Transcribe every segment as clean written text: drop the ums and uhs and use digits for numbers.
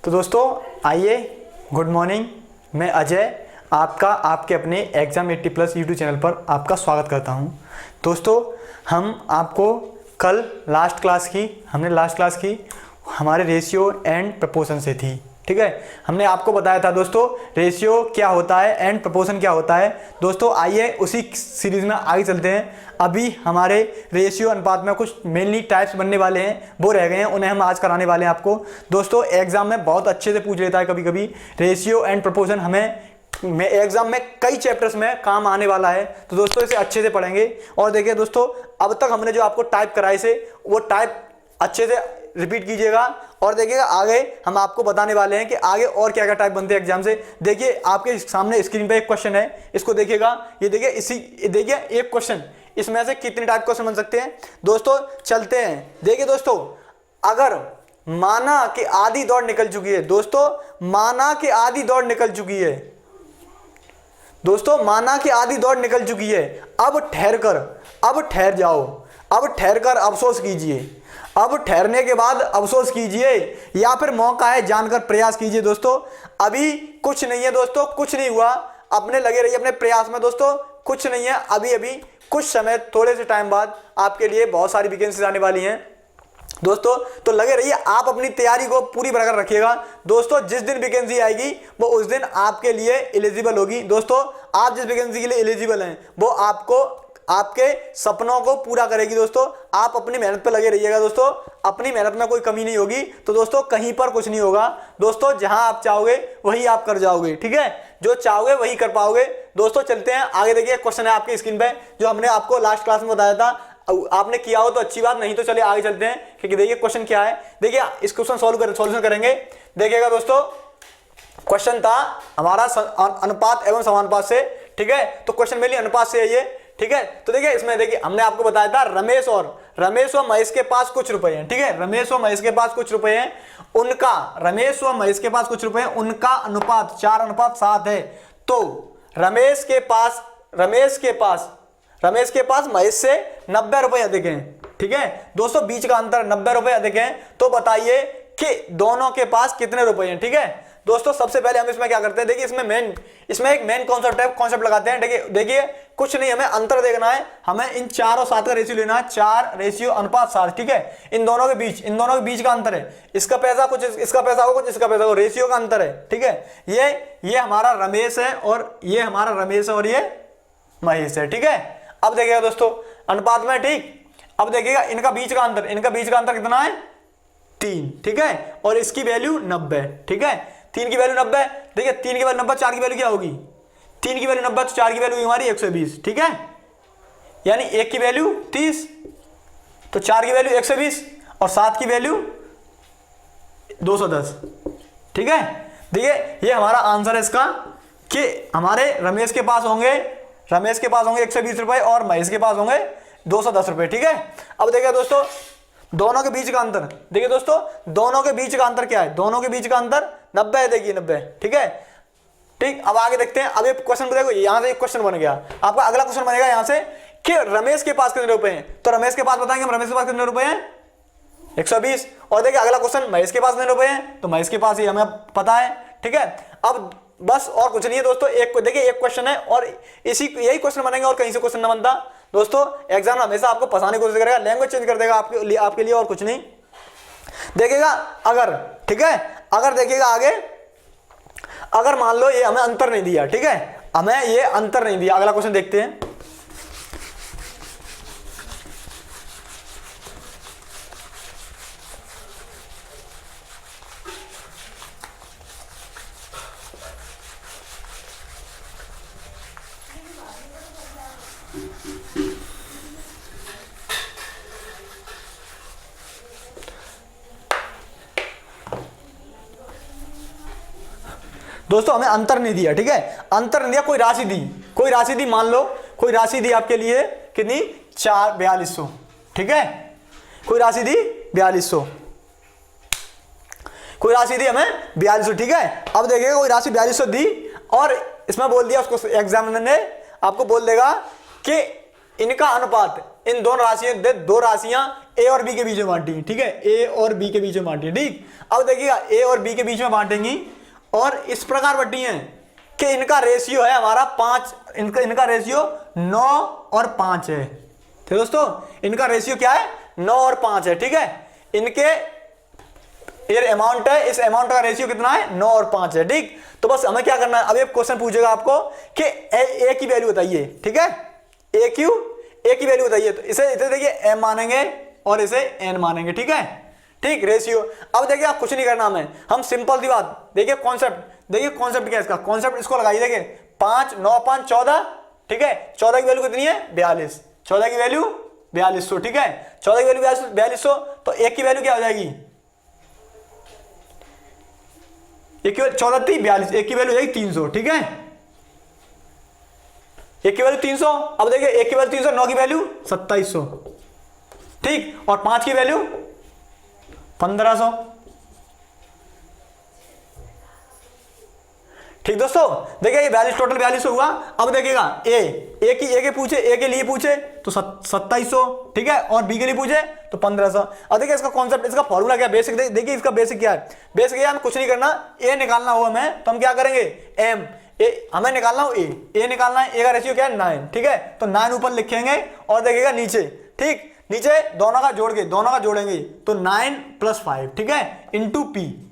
तो दोस्तों आइए, गुड मॉर्निंग। मैं अजय आपका आपके अपने एग्ज़ाम 80+ यूट्यूब चैनल पर आपका स्वागत करता हूं। दोस्तों हम आपको कल लास्ट क्लास की हमारे रेशियो एंड प्रपोर्शन से थी, ठीक है। हमने आपको बताया था दोस्तों रेशियो क्या होता है एंड प्रपोर्शन क्या होता है। दोस्तों आइए उसी सीरीज़ में आगे चलते हैं। अभी हमारे रेशियो अनुपात में कुछ मेनली टाइप्स बनने वाले हैं, वो रह गए हैं, उन्हें हम आज कराने वाले हैं आपको। दोस्तों एग्जाम में बहुत अच्छे से पूछ लेता है कभी कभी रेशियो एंड प्रपोर्शन, हमें एग्जाम में कई चैप्टर्स में काम आने वाला है। तो दोस्तों इसे अच्छे से पढ़ेंगे। और देखिए दोस्तों, अब तक हमने जो आपको टाइप कराए से वो टाइप अच्छे से रिपीट कीजिएगा और देखिएगा आगे हम आपको बताने वाले हैं कि आगे और क्या क्या टाइप बनते हैं एग्जाम से। देखिए आपके सामने स्क्रीन पे एक क्वेश्चन है, इसको देखिएगा। ये देखिए एक क्वेश्चन, इसमें से कितने टाइप क्वेश्चन बन सकते हैं दोस्तों। चलते हैं। देखिए दोस्तों, अगर माना कि आधी दौड़ निकल चुकी है, दोस्तों माना कि आधी दौड़ निकल चुकी है, दोस्तों माना कि आधी दौड़ निकल चुकी है, अब ठहर जाओ, अब ठहर कर अफसोस कीजिए, अब ठहरने के बाद अफसोस कीजिए या फिर मौका है जानकर प्रयास कीजिए। दोस्तों अभी कुछ नहीं है, दोस्तों कुछ नहीं हुआ, अपने लगे रहिए अपने प्रयास में। दोस्तों कुछ नहीं है, अभी कुछ समय, थोड़े से टाइम बाद आपके लिए बहुत सारी वैकेंसीज आने वाली हैं दोस्तों। तो लगे रहिए, आप अपनी तैयारी को पूरी बरकरार रखिएगा। दोस्तों जिस दिन वैकेंसी आएगी वो उस दिन आपके लिए एलिजिबल होगी। दोस्तों आप जिस वैकेंसी के लिए एलिजिबल हैं वो आपको आपके सपनों को पूरा करेगी। दोस्तों आप अपनी मेहनत पर लगे रहिएगा। दोस्तों अपनी मेहनत में कोई कमी नहीं होगी तो दोस्तों कहीं पर कुछ नहीं होगा। दोस्तों जहां आप चाहोगे वही आप कर जाओगे, ठीक है। जो चाहोगे वही कर पाओगे। दोस्तों चलते हैं आगे। देखिए क्वेश्चन है आपकी स्क्रीन पे जो हमने आपको लास्ट क्लास में बताया था। आपने किया हो तो अच्छी बात, नहीं तो चलिए आगे चलते हैं। क्योंकि देखिए क्वेश्चन क्या है, देखिए इस क्वेश्चन सॉल्यूशन करेंगे। देखिएगा दोस्तों, क्वेश्चन था हमारा अनुपात एवं समानुपात से, ठीक है। तो क्वेश्चन मेनली अनुपात से है ये, ठीक है। तो देखिए इसमें देखिए हमने आपको बताया था रमेश और महेश के पास कुछ रुपए हैं, ठीक है। रमेश और महेश के पास कुछ रुपए हैं, रमेश और महेश के पास कुछ रुपए हैं, उनका अनुपात 4:7 है। तो रमेश के पास महेश से 90 रुपए अधिक हैं, ठीक है। दोस्तों बीच का अंतर 90 रुपए अधिक है। तो बताइए कि दोनों के पास कितने रुपए हैं, ठीक है। दोस्तों सबसे पहले हम इसमें क्या करते हैं, देखिए इसमें एक मेन कॉन्सेप्ट लगाते हैं। देखिए कुछ नहीं, हमें अंतर देखना है, हमें इन 4 और 7 का रेशियो लेना है, 4:7, ठीक है। इन दोनों के बीच का अंतर है। इसका पैसा कुछ, इसका पैसा हो कुछ, इसका पैसा हो, रेशियो का अंतर है, ठीक है। ये हमारा रमेश है और ये महेश है, ठीक है। अब देखिएगा दोस्तों अनुपात में, ठीक। अब देखिएगा इनका बीच का अंतर कितना है, 3, ठीक है। और इसकी वैल्यू 90, ठीक है। 3 की वैल्यू 90, देखिए 3 की वैल्यू 90, 4 की वैल्यू क्या होगी, 3 की वैल्यू 90 तो 4 की वैल्यू हमारी 120, ठीक है। यानी 1 की वैल्यू 30 तो 4 की वैल्यू 120 और 7 की वैल्यू 210, ठीक है। देखिए ये हमारा आंसर है इसका कि हमारे रमेश के पास होंगे 120 रुपए और महेश के पास होंगे 210 रुपए, ठीक है। अब देखिए दोस्तों दोनों के बीच का अंतर, देखिए दोस्तों दोनों के बीच का अंतर क्या है, दोनों के बीच का अंतर 90 है, देखिए 90, ठीक है, ठीक। अब आगे देखते हैं। अब ये क्वेश्चन को देखो, यहां से एक क्वेश्चन बन गया, आपका अगला क्वेश्चन बनेगा यहां से कि रमेश के पास कितने रुपए हैं। तो रमेश के पास बताएंगे हम, रमेश के पास कितने रुपए हैं, 120। और देखिए अगला क्वेश्चन महेश के पास कितने रुपए हैं, तो महेश के पास ही हमें पता है, ठीक है। अब बस और कुछ नहीं है दोस्तों, देखिए एक क्वेश्चन है और यही क्वेश्चन बनेंगे और कहीं से क्वेश्चन न बनता। दोस्तों एग्जाम हमेशा आपको फंसाने की कोशिश करेगा, लैंग्वेज चेंज कर देगा आपके लिए और कुछ नहीं। देखिएगा अगर, ठीक है, अगर देखिएगा आगे, अगर मान लो ये हमें अंतर नहीं दिया, ठीक है, हमें ये अंतर नहीं दिया। अगला क्वेश्चन देखते हैं। दोस्तों हमें अंतर नहीं दिया, ठीक है, अंतर नहीं दिया, कोई राशि दी, मान लो कोई राशि दी आपके लिए कितनी, 4200, ठीक है। कोई राशि दी 4200, कोई राशि दी हमें 4200, ठीक है। अब देखिएगा कोई राशि 4200 दी और इसमें बोल दिया, उसको एग्जामिनर ने आपको बोल देगा कि इनका अनुपात इन दोनों राशियों दो राशियां ए और बी के बीच में बांटी, ठीक है, ए और बी के बीच में बांटी, ठीक। अब देखिएगा ए और बी के बीच में बांटेंगी और इस प्रकार बांटी हैं कि इनका रेशियो है हमारा 5, इनका रेशियो 9 और 5 है, ठीक दोस्तों, इनका रेशियो क्या है 9 और 5 है, ठीक है। इनके ये अमाउंट है, इस अमाउंट का रेशियो कितना है 9 और 5 है, ठीक। तो बस हमें क्या करना है, अब ये क्वेश्चन पूछेगा आपको कि ए की वैल्यू बताइए, ठीक है, ए की वैल्यू बताइए। तो इसे देखिए एम मानेंगे और इसे एन मानेंगे, ठीक है, ठीक, रेशियो। अब देखिए आप कुछ नहीं करना हमें, हम सिंपल सी बात, देखिए कॉन्सेप्ट, देखिए कॉन्सेप्ट क्या है इसका, कॉन्सेप्ट इसको लगाइए, देखिए 5 9 5 14, ठीक है, 14 की वैल्यू कितनी है 42, 14 की वैल्यू 4200, ठीक है, 14 की वैल्यू 4200, तो एक की वैल्यू क्या हो जाएगी, एक की वैल्यू 14 थी 42, एक की वैल्यू हो जाएगी 300, ठीक है, एक की वैल्यू 300। अब देखिए एक की वैल्यू 300, 9 की वैल्यू 2700, ठीक, और 5 की वैल्यू 1500, ठीक दोस्तों। देखिए ये 42 टोटल 4200 हुआ। अब देखिएगा ए के पूछे, ए के लिए पूछे तो 2700, ठीक है, और बी के लिए पूछे तो 1500। अब देखिए इसका कॉन्सेप्ट, इसका फॉर्मूला क्या है, बेसिक देखिए इसका बेसिक क्या है, बेसिक ये हमें कुछ नहीं करना, ए निकालना हो हमें तो हम क्या करेंगे, एम ए हमें निकालना हो, ए निकालना है, ए का रेशियो क्या है 9, ठीक है, तो 9 ऊपर लिखेंगे और देखिएगा नीचे, ठीक, नीचे दोनों का जोड़ेंगे तो 9 + 5, ठीक है, इंटू पी,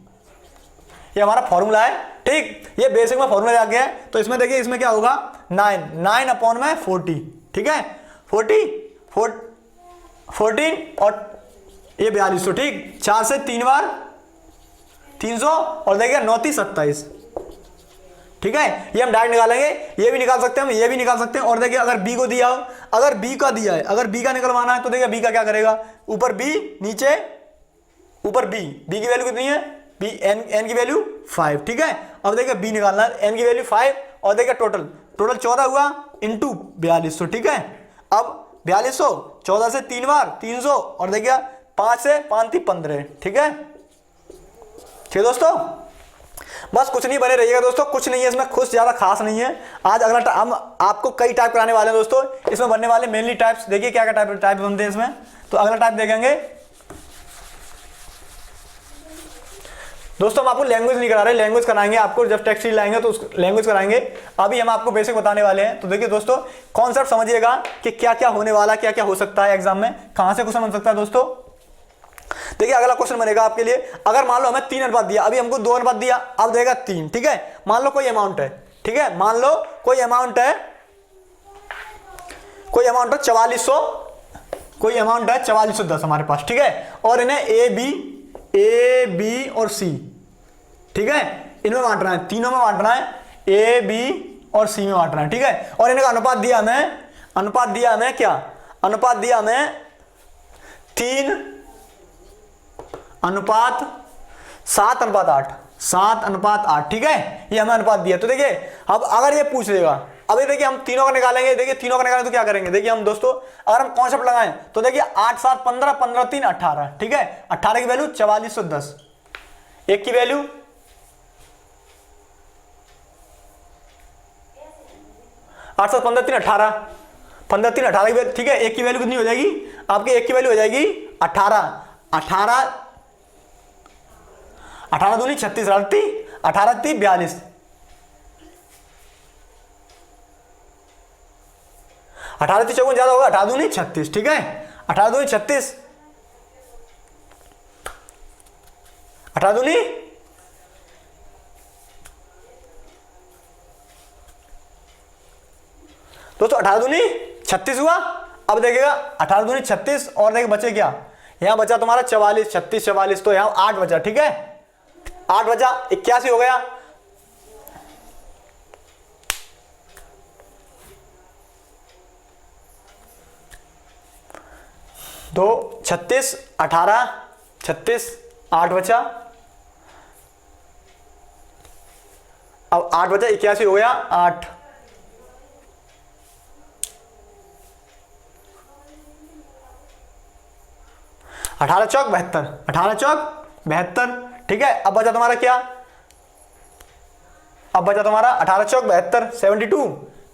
ये हमारा फॉर्मूला है, ठीक, ये बेसिक में फॉर्मूला आ गया है। तो इसमें देखिए इसमें क्या होगा 9/40, ठीक है, 14 और ये 4200, ठीक, 4 से 3 बार 300 और देखिए 9 × 27, ठीक है, ये हम डायरेक्ट निकालेंगे, ये भी निकाल सकते हैं हम, ये भी निकाल सकते हैं। और देखिए अगर बी को दिया हो, अगर बी का दिया है, अगर बी का निकलवाना है तो देखिए बी का क्या करेगा, ऊपर बी नीचे ऊपर बी की वैल्यू कितनी है, बी एन की वैल्यू 5, ठीक है। अब देखिए बी निकालना है, एन की वैल्यू 5 और देखिए टोटल 14 हुआ इंटू 4200, ठीक है। अब 4200, 14 से 3 बार 300 और देखिए 5 से 5 × 15, ठीक है, ठीक दोस्तों। बस कुछ नहीं, बने रहिएगा दोस्तों, कुछ नहीं है इसमें, कुछ ज्यादा खास नहीं है। आज अगला हम आपको कई टाइप कराने वाले हैं दोस्तों, इसमें बनने वाले मेनली टाइप्स, देखिए क्या क्या टाइप बनते हैं इसमें, तो अगला टाइप देखेंगे दोस्तों। हम आपको लैंग्वेज नहीं करा रहे, लैंग्वेज कराएंगे आपको, जब टेक्स्ट सीरीज लाएंगे तो लैंग्वेज कराएंगे। अभी हम आपको बेसिक बताने वाले हैं। तो देखिए दोस्तों कॉन्सेप्ट समझिएगा कि क्या क्या होने वाला, क्या क्या हो सकता है एग्जाम में, कहां से क्वेश्चन बन सकता है दोस्तों। देखिए अगला क्वेश्चन बनेगा आपके लिए, अगर मान लो हमें 3 अनुपात दिया, अभी हमको 2 अनुपात दिया, अब देगा 3, ठीक है। मान लो कोई अमाउंट है, ठीक है, मान लो कोई अमाउंट है 4400, कोई अमाउंट है 4410 हमारे पास, ठीक है, और इन्हें ए बी और सी, ठीक है, इनमें बांटना है, तीनों में बांटना है, ए बी और सी में बांटना है, ठीक है। और इनका अनुपात दिया हमें क्या, अनुपात दिया हमें 7:8, ठीक है, ये हमें अनुपात दिया। तो देखिए अब अगर ये पूछ लेगा, अभी देखिए हम तीनों का निकालेंगे, देखिए तीनों का निकालेंगे तो क्या करेंगे, देखिए हम दोस्तों अगर हम कॉन्सेप्ट लगाएं तो देखिए 8 7 15 15 3 18, ठीक है, 18 की वैल्यू 4410, एक की वैल्यू 8 7 15 3 18, 15 3 18 की वैल्यू, ठीक है, एक की वैल्यू कितनी हो जाएगी आपकी, एक की वैल्यू हो जाएगी 18 दूनी 36, 18 3 42, 18 3 54 ज्यादा होगा, 18 दूनी 36, ठीक है, 18 दूनी 36, 18 दूनी दोस्तों 18 दूनी 36 हुआ। अब देखिएगा 18 दूनी 36 और देखिए बचे क्या, यहां बचा तुम्हारा 44, 36 44, तो यहां 8 बचा, ठीक है, 8 बचा 81 हो गया। तो 36 18 36 8 बचा, अब 8 बचा 81 हो गया, 8 18 चौक 72, 18 चौक 72, ठीक है। अब बचा तुम्हारा क्या, अब बचा तुम्हारा 18 चौक 72 72,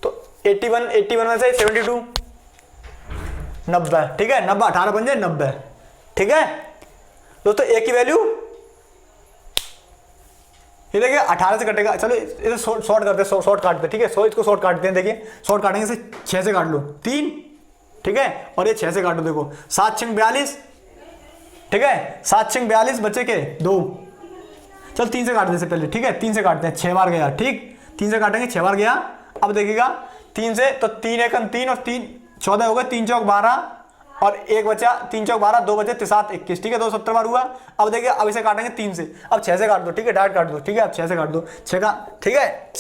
तो 81 में से 72, 90, ठीक है। 90 18 बन जाए 90, ठीक है दोस्तों। ए की वैल्यू ये देखिए 18 से कटेगा, चलो इसे शॉर्ट करते हैं, शॉर्ट काटते, ठीक है। इसको शॉर्ट काटते हैं, देखिए शॉर्ट काटेंगे, इसे 6 से काट लो 3, ठीक है, और ये 6 से काटो, देखो 7 6 42, ठीक है। 7 6 42 बचे के 2, चल 3 से काट दे से पहले, ठीक है। 3 से काटते हैं, 6 बार गया, ठीक। 3 से काटेंगे, 6 बार गया। अब देखिएगा 3 से, तो 3 1 3 और 3 14 हो गए, 3 चौक 12 और 1 बचा, 3 चौक 12, 2 बचे 7 21, ठीक है। 270 बार हुआ। अब देखिए अब इसे काटेंगे 3 से, अब 6 से काट दो, ठीक है, डायरेक्ट काट दो, ठीक है। अब 6 से काट दो, 6 का, ठीक है,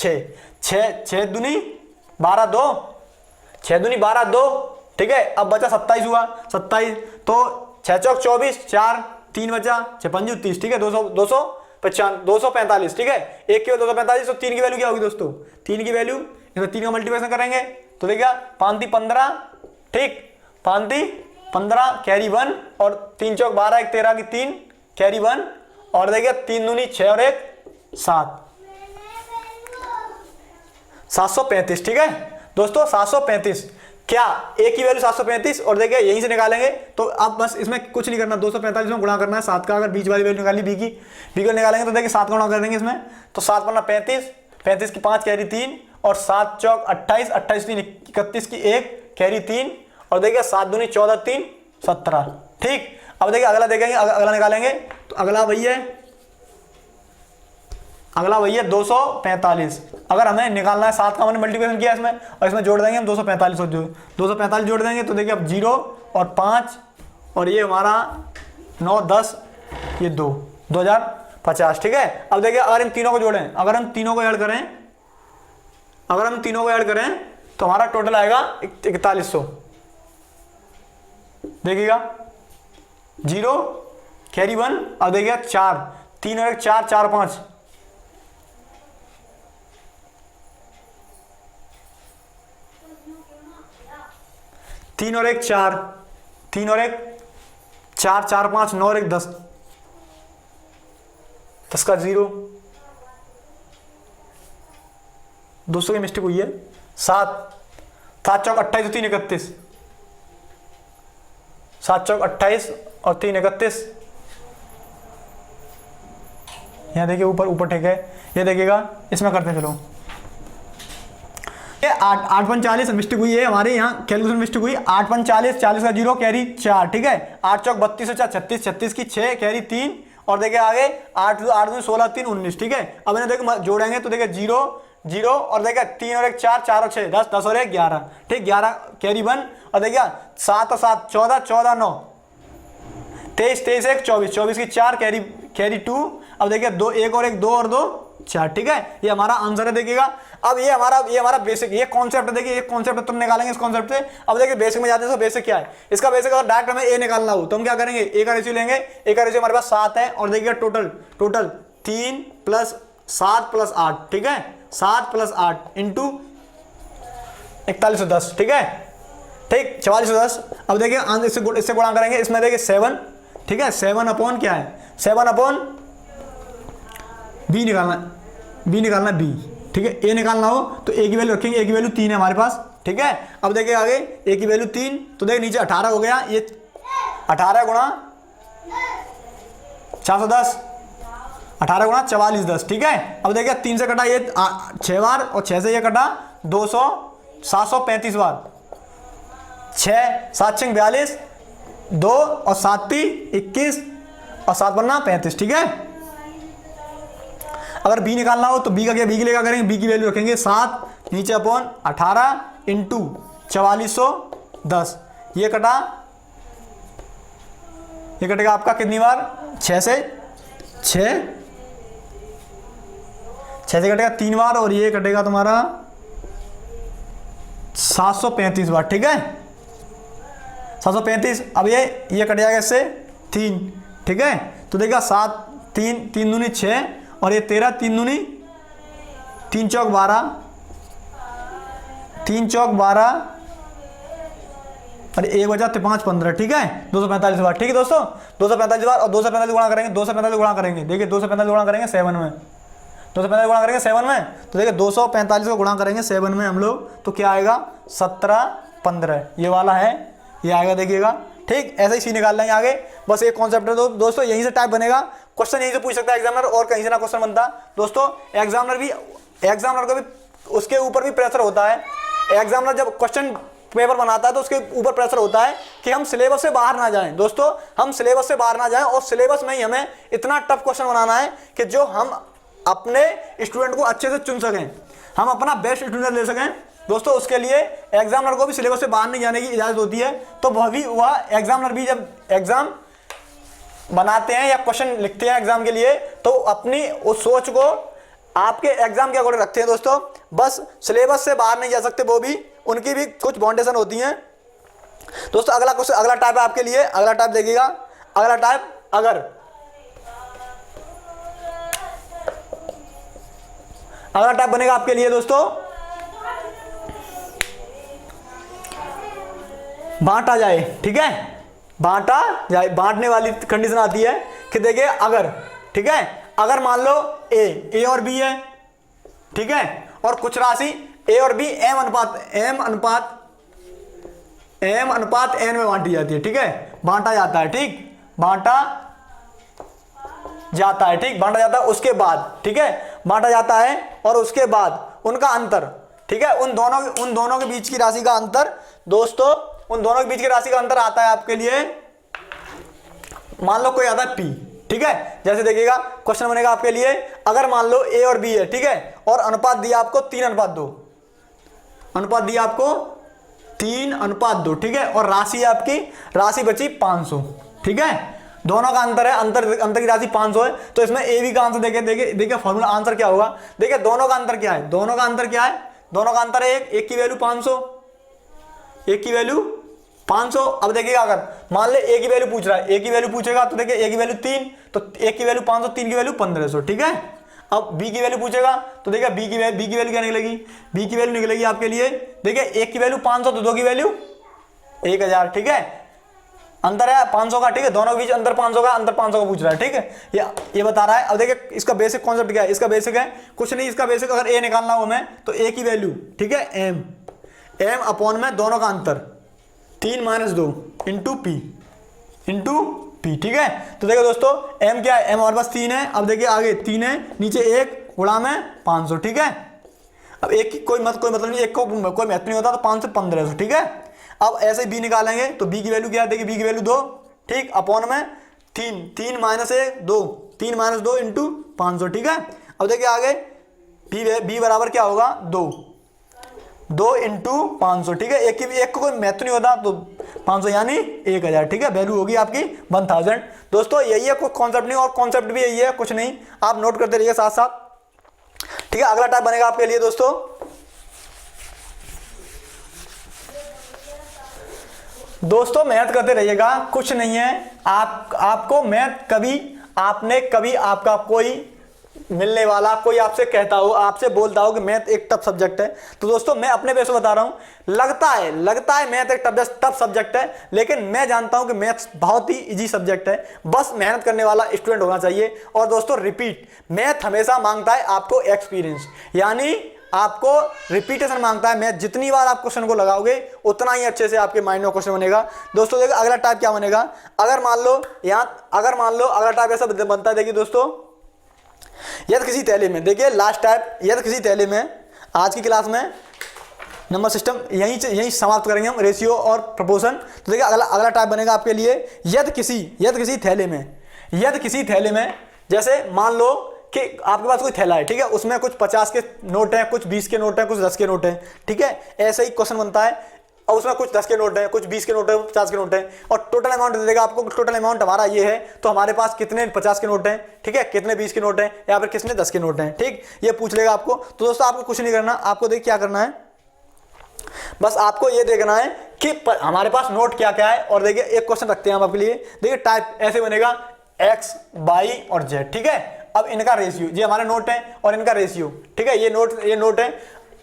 6 दूनी 12 2, 6 दूनी 12 2, ठीक है। अब बचा 27 हुआ, 27, तो 6 चौक 24, 4 3 बचा, 6 पंजू 30, ठीक है। 245, ठीक है। 1 की वैल्यू 245, तो 3 की वैल्यू क्या होगी दोस्तों? 3 की वैल्यू, इसमें 3 का मल्टीप्लिकेशन करेंगे तो देखिए 5 3 15, ठीक, 5 3 15 कैरी 1, और 3 चौक 12 1 13 की 3 कैरी 1, और देखिए 3 दूनी 6 और 1 7, 735, ठीक है दोस्तों। 735, क्या ए की वैल्यू 735, और देखिए यहीं से निकालेंगे, तो अब बस इसमें कुछ नहीं करना, 245 में गुणा करना है 7 का। अगर बीच वाली वैल्यू निकाली बी को निकालेंगे तो देखिए 7 का गुणा कर देंगे इसमें, तो 7 पन्ना 35, 35 की 5 कैरी 3, और 7 चौक 28, 28 3 31 की 1 कैरी 3, और देखिए 7 दूनी 14 3 17, ठीक। अब देखिए अगला देखेंगे, अगला निकालेंगे, तो अगला वही है 245। अगर हमें निकालना है 7 का, हमने मल्टीप्लिकेशन किया इसमें, और इसमें जोड़ देंगे हम 245, और 245 जोड़ देंगे तो देखिए अब 0 और 5, और ये हमारा 9 10, ये 2 2050, ठीक है। अब देखिए अगर इन तीनों को जोड़ें, अगर हम तीनों को ऐड करें तो हमारा टोटल आएगा 4100, देखिएगा 0 कैरी 1, अब देखिएगा 4 3 और 1 4 4 5, 3 और 1 4, 3 और 1 4 4 5 9 और 1 10, 10 का 0, 200 की मिस्टेक हुई है, 7 7 चौक 28 3 31, 7 चौक 28 और 3 31, यहाँ देखिए ऊपर ठीक है। ये देखिएगा इसमें करते हैं, चलो ये 8 5 40 मिस्टेक हुई है हमारे यहाँ, कैलकुलेशन मिस्टेक हुई। 8 5 40, 40 का 0 कैरी 4, ठीक है। 8 चौक 32 और 4 36, 36 की 6 कैरी 3, और देखिए आगे 8 2 16 3 19, ठीक है। अब इन्हें देखो जोड़ेंगे तो देखिए 0 0, और देखिए 3 और 1 4 4 और 6 10, 10 और 1 11, ठीक, 11 कैरी 1, और देखिए 7 और 7 14, 14 9 23, 23 1 24, 24 की 4 कैरी 2, अब देखिए 2 1 और 1 2 और 2 4, ठीक है। ये हमारा आंसर है, देखिएगा। अब ये हमारा बेसिक, ये कॉन्सेप्ट है, देखिए ये कॉन्सेप्ट तुम निकालेंगे इस कॉन्सेप्ट से। अब देखिए बेसिक में जाते हैं तो बेसिक क्या है इसका? बेसिक अगर डायरेक्ट हमें ए निकालना हो तो हम क्या करेंगे? ए का रेशियो लेंगे, ए का रेशियो हमारे पास 7 है, और देखिए टोटल 3 + 7 + 8, ठीक है। 7 + 8 इंटू 4110, ठीक है, ठीक 4410। अब देखिए इससे गुणा करेंगे, इसमें देखिए 7, ठीक है। 7 अपॉन क्या है? 7 अपॉन बी निकालना बी, ठीक है। ए निकालना हो तो ए की वैल्यू रखेंगे, ए की वैल्यू 3 है हमारे पास, ठीक है। अब देखिए आगे ए की वैल्यू 3, तो देखिए नीचे 18 हो गया, ये 18 गुणा 410, 18 गुणा 4410, ठीक है। अब देखिए 3 से कटा ये 6 बार, और 6 से ये कटा 200 735 बार, 6 7 6 42, 2 और 7 3 21, और 7 बनना 35, ठीक है। अगर बी निकालना हो तो बी का क्या? बी की लेकर करेंगे, बी की वैल्यू रखेंगे 7 नीचे अपॉन 18 इंटू 4410, ये कटेगा आपका कितनी बार? 6 से कटेगा 3 बार, और ये कटेगा तुम्हारा 735 बार, ठीक है। 735, अब ये कट जाएगा इससे 3, ठीक है। तो देखिए 7 3 3 दूनी 6, और ये 13 3 दूनी 3 चौक 12, 3 चौक 12, और 1 बचा 5 15, ठीक है। 245 बार, ठीक है दोस्तों, 245 बार, और 245 गुणा करेंगे, 245 गुणा करेंगे, देखिए 245 गुणा करेंगे 7 में, 245 गुणा करेंगे 7 में, तो देखिए 245 को गुणा करेंगे 7 में हम लोग, तो क्या आएगा? 17 15, ये वाला है ये आएगा देखिएगा, ठीक। ऐसे ही सी निकाल लेंगे आगे, बस एक कॉन्सेप्ट है। तो दोस्तों यहीं से टाइप बनेगा, क्वेश्चन यहीं से पूछ सकता है एग्जामिनर, और कहीं से ना क्वेश्चन बनता। दोस्तों एग्जामिनर को भी उसके ऊपर भी प्रेशर होता है। एग्जामिनर जब क्वेश्चन पेपर बनाता है तो उसके ऊपर प्रेशर होता है कि हम सिलेबस से बाहर ना जाएं। दोस्तों हम सिलेबस से बाहर ना जाएं, और सिलेबस में ही हमें इतना टफ क्वेश्चन बनाना है कि जो हम अपने स्टूडेंट को अच्छे से चुन सकें, हम अपना बेस्ट स्टूडेंट ले सकें। दोस्तों उसके लिए एग्जामिनर को भी सिलेबस से बाहर नहीं जाने की इजाज़त होती है। तो वह एग्जामिनर भी जब एग्जाम बनाते हैं या क्वेश्चन लिखते हैं एग्जाम के लिए, तो अपनी उस सोच को आपके एग्जाम के अकॉर्डिंग रखते हैं। दोस्तों बस सिलेबस से बाहर नहीं जा सकते, वो भी उनकी भी कुछ बाउंडेशन होती हैं। दोस्तों अगला क्वेश्चन, अगला टाइप है आपके लिए, अगला टाइप देखिएगा। अगला टाइप अगला टाइप बनेगा आपके लिए दोस्तों बांटा जाए, ठीक है, बांटा जाए। बांटने वाली कंडीशन आती है कि देखिए अगर, ठीक है, अगर मान लो ए और बी है, ठीक है, और कुछ राशि ए और बी एम अनुपात एन में बांटी जाती है, ठीक है, बांटा जाता है, ठीक, बांटा जाता है, ठीक, बांटा जाता है। उसके बाद, ठीक है, बांटा जाता है और उसके बाद उनका अंतर, ठीक है, उन दोनों के बीच की राशि का अंतर। दोस्तों उन दोनों के बीच की राशि का अंतर आता है आपके लिए, मान लो कोई आता है पी, ठीक है। जैसे देखिएगा क्वेश्चन बनेगा आपके लिए, अगर मान लो ए और बी है, ठीक है, और अनुपात दिया आपको 3:2, अनुपात दिया आपको 3:2, ठीक है, और राशि आपकी राशि बची 500, ठीक है, दोनों का अंतर है, अंतर की राशि 500 है। तो इसमें ए बी का आंसर देखिए फॉर्मूला आंसर क्या होगा। देखिए दोनों का अंतर क्या है, दोनों का अंतर क्या है, दोनों का अंतर है एक की वैल्यू 500, एक की वैल्यू 500। अब देखिएगा अगर मान ले ए की वैल्यू पूछ रहा है, ए की वैल्यू पूछेगा तो देखिए ए की वैल्यू 3, तो एक की वैल्यू 500, 3 की वैल्यू 1500, ठीक है। अब बी की वैल्यू पूछेगा तो देखिए बी की वैल्यू क्या निकलेगी, बी की वैल्यू निकलेगी आपके लिए, देखिए एक की वैल्यू 500 तो 2 की वैल्यू 1000, ठीक है, अंतर है 500 का, ठीक है, दोनों के बीच अंतर 500 का, अंतर 500 का पूछ रहा है, ठीक है, ये बता रहा है। अब देखिए इसका बेसिक कॉन्सेप्ट क्या है, इसका बेसिक है कुछ नहीं, इसका बेसिक अगर ए निकालना हो हमें तो ए की वैल्यू, ठीक है, एम अपॉन में दोनों का अंतर 3 - 2 इंटू पी, ठीक है। तो देखो दोस्तों एम क्या है, एम हमारे पास 3 है। अब देखिए आगे 3 है, नीचे 1 गुणा में 500, ठीक है। अब एक की कोई मतलब नहीं, एक को कोई महत्व नहीं होता, तो 5 से 1500, ठीक है। अब ऐसे बी निकालेंगे तो बी की वैल्यू क्या है, देखिए बी की वैल्यू 2, ठीक, अपॉन में 3 - 2 इंटू 500, ठीक है। अब देखिए आगे बी बराबर क्या होगा, 2 इंटू 500, ठीक है, एक को कोई महत्व नहीं होता तो 500 यानी 1000, ठीक है, वैल्यू होगी आपकी 1000। दोस्तों यही है, कोई कॉन्सेप्ट नहीं, और कॉन्सेप्ट भी यही है, कुछ नहीं, आप नोट करते रहिए साथ साथ, ठीक है। अगला टाइप बनेगा आपके लिए दोस्तों मेहनत करते रहिएगा, कुछ नहीं है, आपको मैथ कभी आपका कोई मिलने वाला कोई आपसे कहता हो, आपसे बोलता हो कि मैथ एक टफ सब्जेक्ट है, तो दोस्तों मैं अपने बेस बता रहा हूं, लगता है मैथ एक टफ सब्जेक्ट है, लेकिन मैं जानता हूं कि मैथ बहुत ही इजी सब्जेक्ट है। बस मेहनत करने वाला स्टूडेंट होना चाहिए। और दोस्तों रिपीट, मैथ हमेशा मांगता है आपको एक्सपीरियंस, यानी आपको रिपीटेशन मांगता है। मैथ जितनी बार आप क्वेश्चन को लगाओगे उतना ही अच्छे से आपके माइंड में क्वेश्चन बनेगा। दोस्तों देखो अगला टाइप क्या बनेगा, अगर मान लो अगला टाइप ऐसा बनता है, देखिए दोस्तों, यदि किसी थैले में, देखिए लास्ट टाइप, यदि किसी थैले में, आज की क्लास में नंबर सिस्टम यहीं समाप्त करेंगे हम, रेशियो और प्रोपोर्शन। तो देखिए अगला टाइप बनेगा आपके लिए, यदि किसी थैले में जैसे मान लो कि आपके पास कोई थैला है, ठीक है, उसमें कुछ 50 के नोट हैं, कुछ 20 के नोट हैं, कुछ 10 के नोट हैं, ठीक है, ऐसे ही क्वेश्चन बनता है। और उसमें कुछ 10 के नोट हैं, कुछ 20 के नोट हैं, 50 के नोट हैं, और टोटल अमाउंट दे देगा आपको, टोटल अमाउंट हमारा ये है, तो हमारे पास कितने 50 के नोट हैं, ठीक है, कितने 20 के नोट हैं, या फिर कितने 10 के नोट हैं, ठीक, ये पूछ लेगा आपको। तो दोस्तों आपको कुछ नहीं करना, आपको देखिए क्या करना है, बस आपको ये देखना है कि हमारे पास नोट क्या क्या है। और देखिए एक क्वेश्चन रखते हैं हम आपके लिए, देखिए टाइप ऐसे बनेगा, x, y और z, ठीक है। अब इनका रेशियो, ये हमारे नोट है और इनका रेशियो, ठीक है, ये नोट है,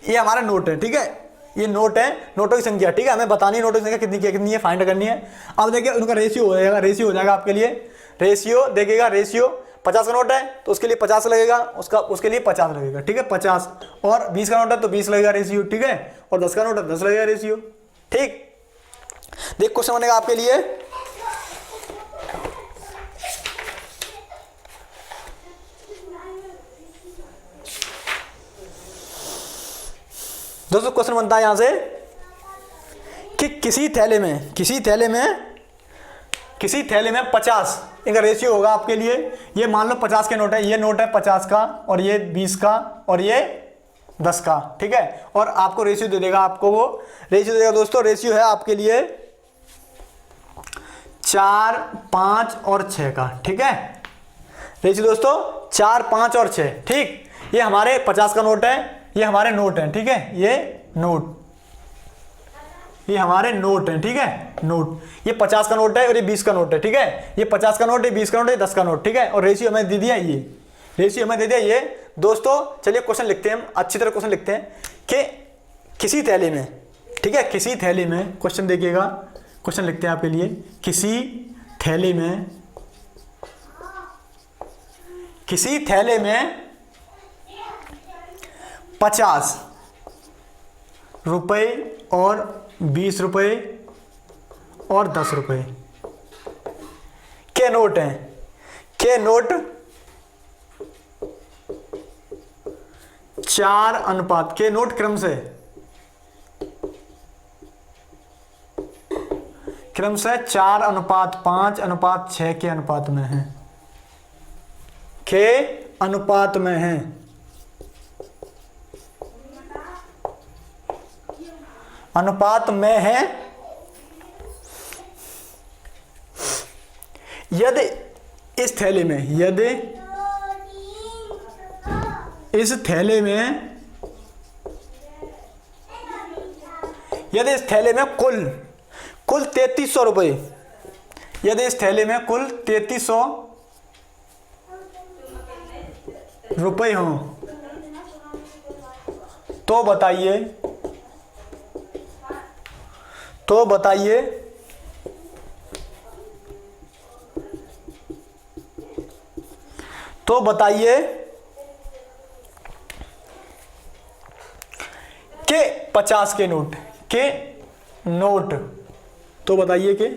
ये हमारा नोट है, ठीक है, ये नोट है, नोटों की संख्या, ठीक है, हमें बतानी है नोटों की संख्या कितनी है, फाइंड करनी है। अब देखिए उनका रेशियो हो जाएगा आपके लिए, रेशियो देखिएगा, रेशियो 50 का नोट है तो उसके लिए 50 लगेगा, उसके लिए 50 लगेगा, ठीक है, 50, और 20 का नोट है तो 20 लगेगा रेशियो, ठीक है, और 10 का नोट है 10 लगेगा रेशियो, ठीक। देख क्वेश्चन बनेगा आपके लिए, दोस्तों क्वेश्चन बनता है यहां से कि किसी थैले में 50 इनका रेशियो होगा आपके लिए। ये मान लो 50 के नोट है, ये नोट है 50 का और ये 20 का और ये 10 का, ठीक है। और आपको रेशियो दे देगा, आपको वो रेशियो देगा दोस्तों। रेशियो है आपके लिए 4, 5 और 6 का, ठीक है। रेशियो दोस्तों 4, 5 और 6, ठीक। ये हमारे 50 का नोट है, ये हमारे नोट है, ठीक है। ये हमारे नोट हैं, ठीक है। नोट ये 50 का नोट है और ये 20 का नोट है, ठीक है। ये 50 का नोट है, 20 का नोट है, 10 का नोट, ठीक है। और रेशियो हमें दे दिया, ये रेशियो हमें दे दिया ये दोस्तों। चलिए क्वेश्चन लिखते हैं, हम अच्छी तरह क्वेश्चन लिखते हैं कि किसी थैले में, ठीक है, किसी थैले में, क्वेश्चन देखिएगा, क्वेश्चन लिखते हैं आपके लिए। किसी थैले में 50 रुपए और 20 रुपए और 10 रुपए के नोट हैं, के नोट 4 अनुपात के नोट क्रम से 4:5:6 के अनुपात में है, के अनुपात में है। अनुपात में है। यदि इस थैले में, यदि इस थैले में कुल 3300 रुपये, यदि इस थैले में कुल 3300 रुपये हों तो बताइए कि 50 के नोट तो बताइए कि,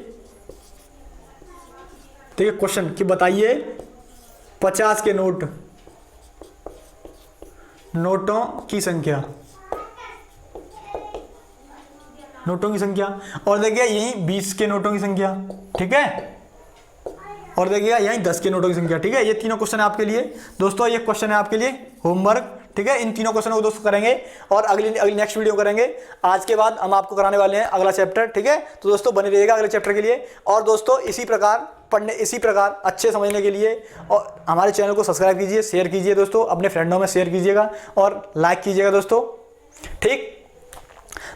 देखिए क्वेश्चन कि बताइए 50 के नोटों की संख्या, और देखिए यहीं 20 के नोटों की संख्या, ठीक है। और देखिएगा यहीं 10 के नोटों की संख्या, ठीक है। ये तीनों क्वेश्चन है आपके लिए दोस्तों, ये क्वेश्चन है आपके लिए होमवर्क, ठीक है। इन तीनों क्वेश्चन को दोस्तों करेंगे और अगली नेक्स्ट वीडियो करेंगे। आज के बाद हम आपको कराने वाले हैं अगला चैप्टर, ठीक है। तो दोस्तों बने रहिएगा अगले चैप्टर के लिए। और दोस्तों इसी प्रकार अच्छे समझने के लिए और हमारे चैनल को सब्सक्राइब कीजिए, शेयर कीजिए दोस्तों, अपने फ्रेंडों में शेयर कीजिएगा और लाइक कीजिएगा दोस्तों, ठीक।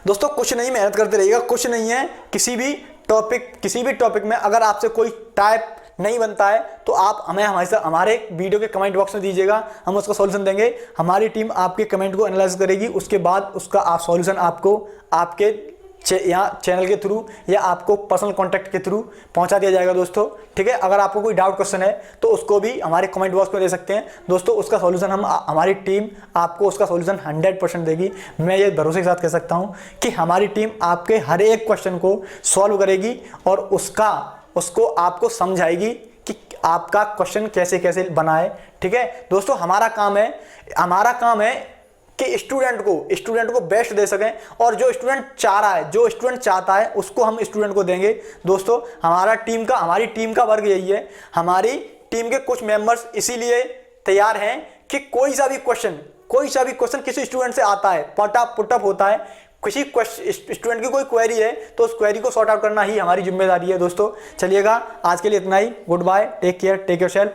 दोस्तों कुछ नहीं, मेहनत करते रहिएगा, कुछ नहीं है। किसी भी टॉपिक में अगर आपसे कोई टाइप नहीं बनता है तो आप हमारे वीडियो के कमेंट बॉक्स में दीजिएगा, हम उसका सॉल्यूशन देंगे। हमारी टीम आपके कमेंट को एनालाइज करेगी, उसके बाद उसका सॉल्यूशन आपको आपके यहाँ चैनल के थ्रू या आपको पर्सनल कांटेक्ट के थ्रू पहुंचा दिया जाएगा दोस्तों, ठीक है। अगर आपको कोई डाउट क्वेश्चन है तो उसको भी हमारे कमेंट बॉक्स में दे सकते हैं दोस्तों। उसका सॉल्यूशन हमारी टीम आपको उसका सॉल्यूशन 100% देगी। मैं ये भरोसे के साथ कह सकता हूँ कि हमारी टीम आपके हर एक क्वेश्चन को सॉल्व करेगी और उसको आपको समझाएगी कि आपका क्वेश्चन कैसे कैसे बनाए, ठीक है दोस्तों। हमारा काम है कि स्टूडेंट को बेस्ट दे सकें, और जो स्टूडेंट चाहता है उसको हम स्टूडेंट को देंगे दोस्तों। हमारी टीम का वर्क यही है। हमारी टीम के कुछ मेंबर्स इसीलिए तैयार हैं कि कोई सा भी क्वेश्चन किसी स्टूडेंट से आता है, पुटअप होता है, किसी स्टूडेंट की कोई क्वेरी है तो उस क्वेरी को सॉर्ट आउट करना ही हमारी जिम्मेदारी है दोस्तों। चलिएगा आज के लिए इतना ही। Good bye, take care, take your self.